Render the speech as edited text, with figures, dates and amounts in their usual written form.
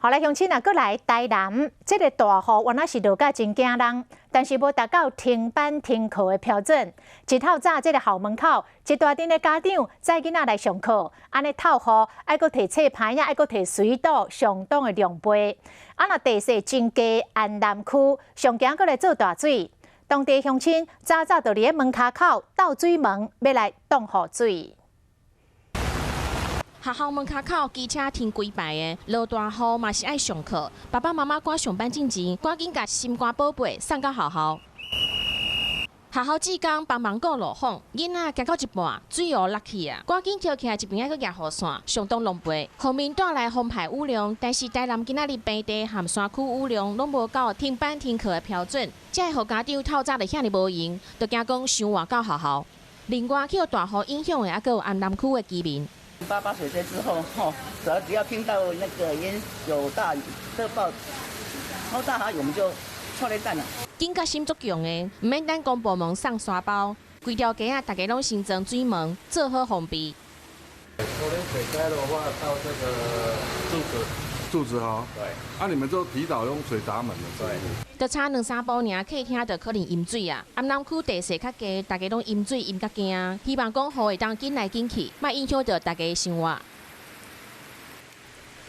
后来乡亲啊，搁来台南，这个大雨原来是落甲真惊人，但是无达到停班停课的标准。一透早，这个校门口一大群的家长载囡仔来上课，安尼透雨，爱搁摕册牌啊，爱搁摕水倒，相当的量杯。啊，那地势真低，安南区上惊搁来做大水，当地乡亲早早就伫门骹口倒水门，要来挡雨水。 学校门口口机车停几排的，落大雨嘛是爱上课。爸爸妈妈赶上班进前，赶紧把心肝宝贝送到学校。学校职工帮忙顾落雨，囡仔行到一半，水河落去啊，赶紧跳起来一边个压雨伞，相当狼狈。后面带来风排雨量，但是台南今仔日平地和山区雨量拢无到停班停课的标准，才会予家长透早就遐尼无闲，就惊讲伤晚到学校。另外，受大雨影响的，还有安南区的居民。 88水灾之后，只要听到那个有大雨特报，超大雨我们就错雷弹了。警觉心足强的，唔免等公部门送沙包，规条街啊，大家拢先装水门，做好防备。昨天水灾的话，到这个柱子哈，对，啊，你们就提早用水闸门了，对。就差2-3步尔，客厅就可能淹水啊。安南区地势较低，大家拢淹水淹甲惊，希望讲雨会当紧来紧去，莫影响到大家的生活。